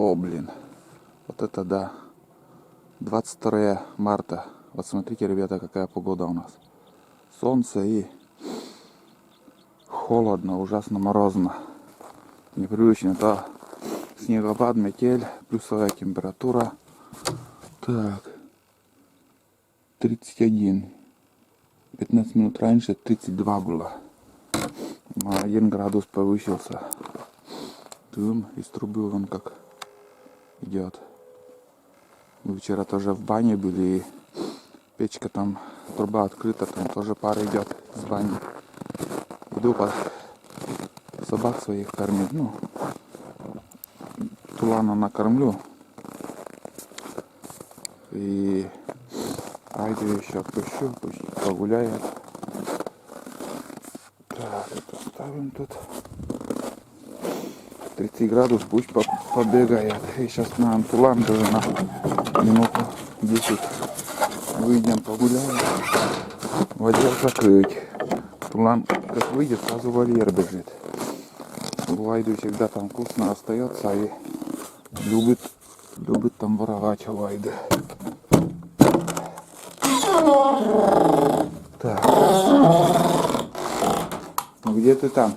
О, блин. Вот это да. 22 марта. Вот смотрите, ребята, какая погода у нас. Солнце и холодно, ужасно морозно. Непривычно. То снегопад, метель, плюсовая температура. Так. 31. 15 минут раньше 32 было. На 1 градус повысился. Дым из трубы вон как идет. Мы вчера тоже в бане были, и печка там, труба открыта, там тоже пар идет с бани. Иду по собак своих кормить, ну, Тулана накормлю. И Айду еще отпущу, пусть погуляет. Так, это ставим тут. 30 градусов, пусть побегает. И сейчас на Тулан тоже на минуту 10 выйдем погуляем. Вольер закрыть. Тулан как выйдет, сразу вольер бежит. У Айды всегда там вкусно остается и любит там воровать у Айды. Так. Ну где ты там?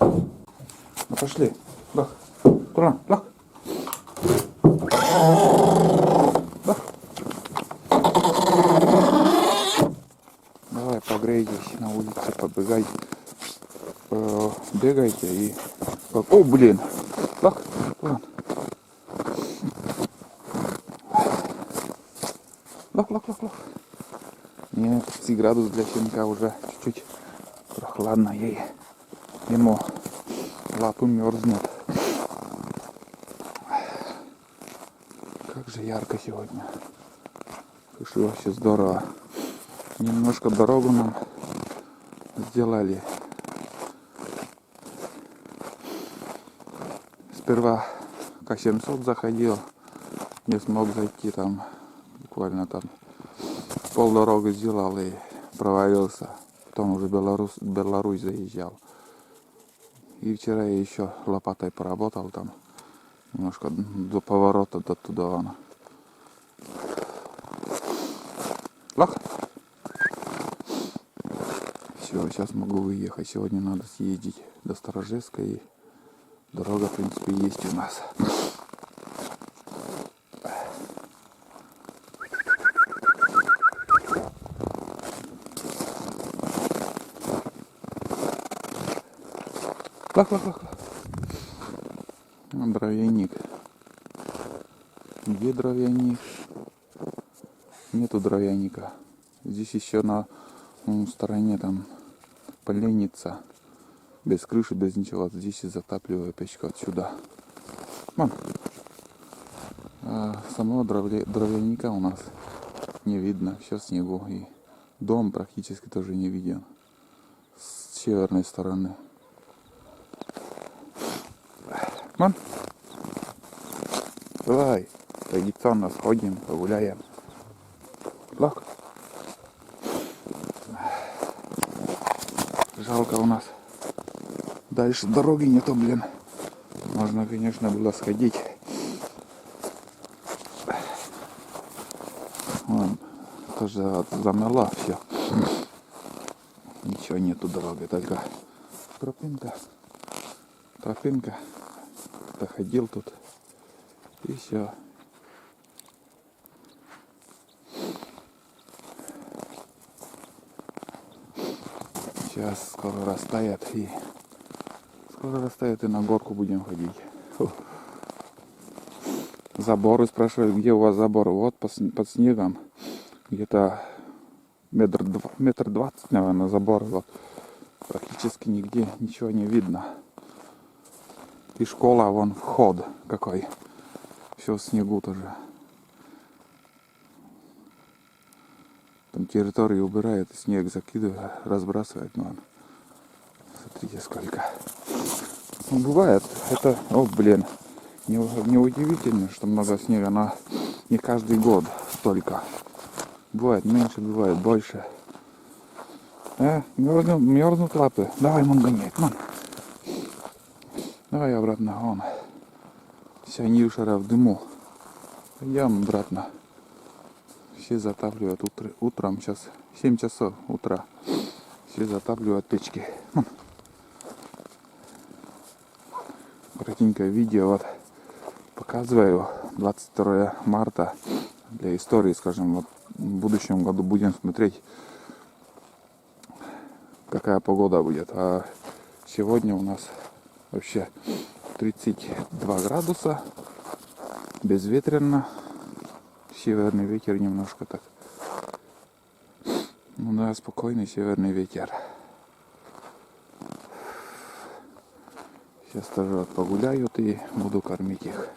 Ну пошли. Лах. Тулан, лах. Лах. Давай погрейтесь на улице, побегай. Бегайте и... О, блин. Лах. Тулан. Лах, лах, лах, лах. Нет, 30 градусов для щенка уже чуть-чуть прохладно ей. Ему лапы мерзнут. Как же ярко сегодня. Слушай, вообще здорово. Немножко дорогу нам сделали. Сперва К700 заходил. Не смог зайти там. Буквально там полдороги сделал и провалился. Потом уже Беларусь заезжал. И вчера я еще лопатой поработал там. Немножко до поворота до туда. Лах! Все, сейчас могу выехать. Сегодня надо съездить до Сторожевска. И дорога, в принципе, есть у нас. Лах, лах, лах. Дровяник. Где дровяник? Нету дровяника. Здесь еще на стороне там поленница. Без крыши, без ничего. Здесь и затапливаю печку отсюда. Вон. А самого дровяника у нас не видно. Все в снегу. И дом практически тоже не виден. С северной стороны. Вон. Давай, традиционно сходим, погуляем. Лак. Жалко у нас. Дальше дороги нету, блин. Можно, конечно, было сходить. Вон, тоже замерла все. Ничего нету дороги, только тропинка. Тропинка. Доходил тут. И все. Сейчас скоро растает и на горку будем ходить. Заборы спрашивают, где у вас заборы? Вот под снегом. Где-то метр 20, наверное, забор. Вот. Практически нигде ничего не видно. И школа, вон вход какой. Все в снегу тоже. Там территорию убирает, снег закидывает, разбрасывает. Ну, смотрите сколько. Ну, бывает. Это, о блин, неудивительно, что много снега, но не каждый год столько. Бывает меньше, бывает больше. Мерзнут лапы. Давай, мон, гоняй, мон. Давай обратно, вон. Вся Нившара в дыму. Идем обратно. Все затапливают утром. Сейчас 7 часов утра. Все затапливают печки. Коротенькое видео. Вот показываю 22 марта. Для истории, скажем, вот в будущем году будем смотреть, какая погода будет. А сегодня у нас вообще 32 градуса. Безветренно. Северный ветер немножко так. Ну да, спокойный северный ветер. Сейчас тоже погуляют и буду кормить их.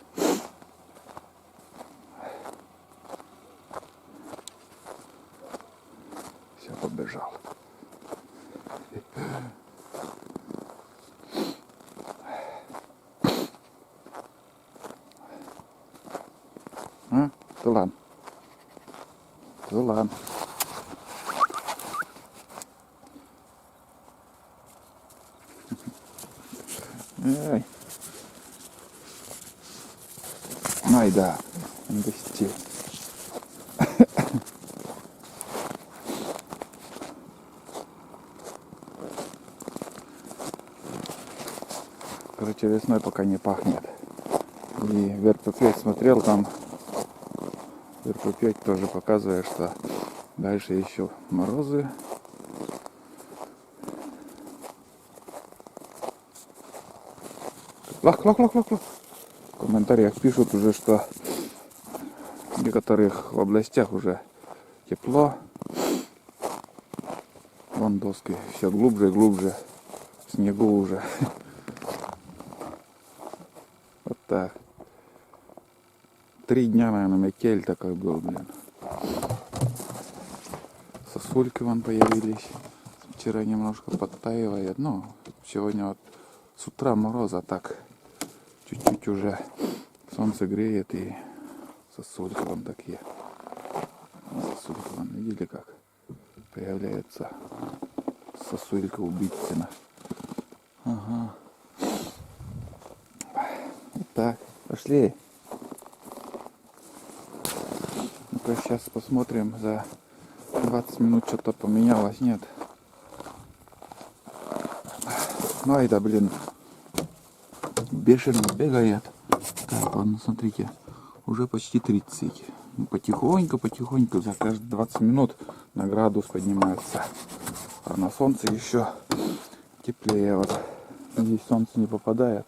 Все, побежал. А? Тулан. Тулан. Ай. Ай, да. Инвести. Короче, весной пока не пахнет. И ВРП5 смотрел, там ВРП5 тоже показывает, что дальше еще морозы. Лах. В комментариях пишут уже, что в некоторых областях уже тепло. Вон доски все глубже и глубже. В снегу уже. Вот так. 3 дня, наверное, метель такой был, блин. Сосульки вон появились. Вчера немножко подтаивает. Ну, сегодня вот с утра мороза так. Чуть-чуть уже солнце греет и сосульки вон такие. Сосулька вон, видели как появляется сосулька убийцина. Ага. Вот так. Пошли. Ну-ка сейчас посмотрим, за 20 минут что-то поменялось, нет. Ну это, блин, бешено бегает. Так, ладно, смотрите, уже почти 30. Потихоньку, за каждые 20 минут на градус поднимается. А на солнце еще теплее. Вот здесь солнце не попадает.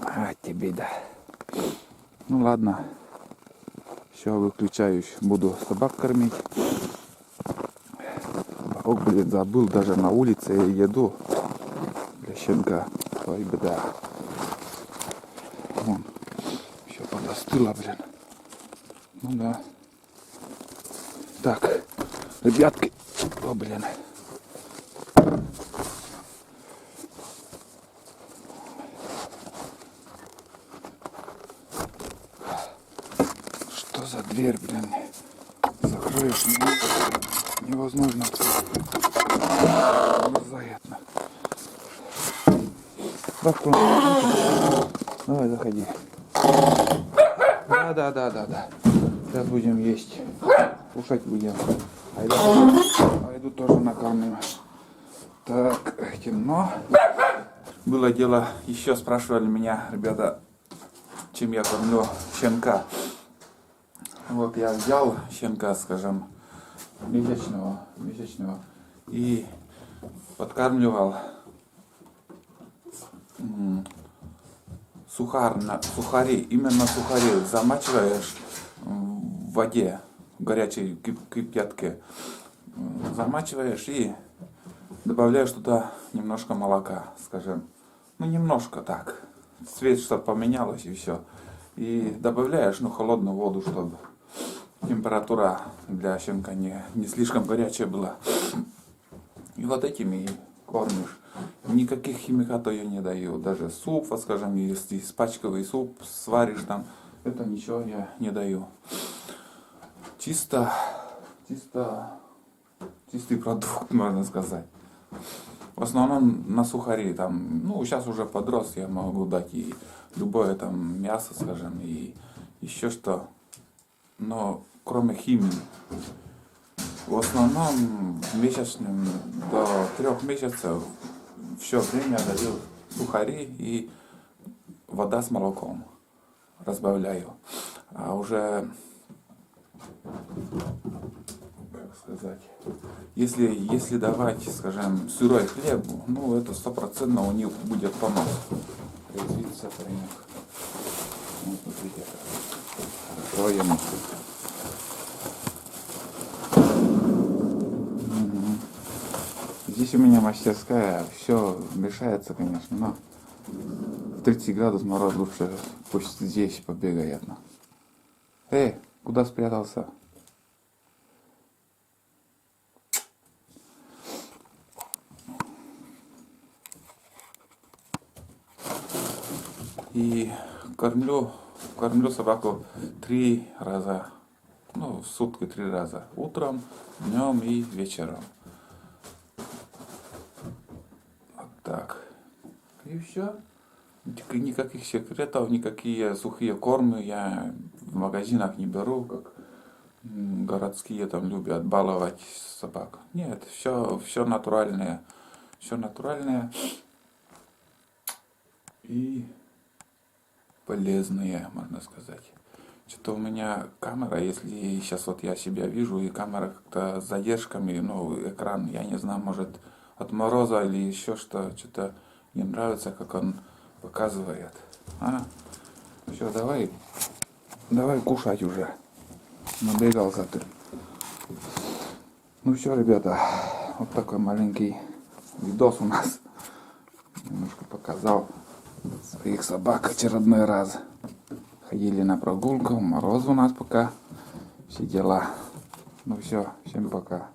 А тебе да. Ну ладно. Все, выключаюсь. Буду собак кормить. Ох, блин, забыл даже на улице еду для щенка. Ой, беда. Вон, все подостыло, блин. Ну да. Так, ребятки. О, блин. Что за дверь, блин? Закроешь, невозможно. Заятно. Давай, заходи. Да. Сейчас будем есть. Кушать будем. Пойду тоже накормим. Так, темно. Было дело, еще спрашивали меня, ребята, чем я кормлю щенка. Вот я взял щенка, скажем, месячного и подкармливал сухари, именно сухари замачиваешь в воде, в горячей кипятке, замачиваешь и добавляешь туда немножко молока, скажем, ну немножко так, цвет чтобы поменялось и все, и добавляешь, ну, холодную воду, чтобы температура для щенка не слишком горячая была, и вот этими и кормишь. Никаких химикатов я не даю. Даже суп, вот скажем, если спачковый суп сваришь там, это ничего я не даю. Чистый продукт, можно сказать. В основном на сухари там, ну, сейчас уже подрос, я могу дать и любое там мясо, скажем, и еще что. Но кроме химии, в основном месячным до 3 месяцев все время даю сухари и вода с молоком. Разбавляю. А уже, как сказать, если давать, скажем, сырой хлеб, ну это 100% у них будет понос. Резвится паренек. Вот смотрите, хорошо ему. Здесь у меня мастерская, все мешается, конечно, но 30 градусов мороз лучше пусть здесь побегает. Ну. Эй, куда спрятался? И кормлю собаку 3 раза, ну, в сутки 3 раза. Утром, днем и вечером. Вот так. И все. Никаких секретов, никакие сухие кормы я в магазинах не беру, как городские там любят баловать собак. Нет, все натуральное. Все натуральное и полезные, можно сказать. Что-то у меня камера, если сейчас вот я себя вижу, и камера как-то с задержками, ну, экран, я не знаю, может от мороза или еще что-то не нравится, как он показывает. Все, давай кушать уже. Набегался ты. Ну все, ребята, вот такой маленький видос у нас. Немножко показал своих собак очередной раз. Ходили на прогулку, мороз у нас пока, все дела. Ну все, всем пока.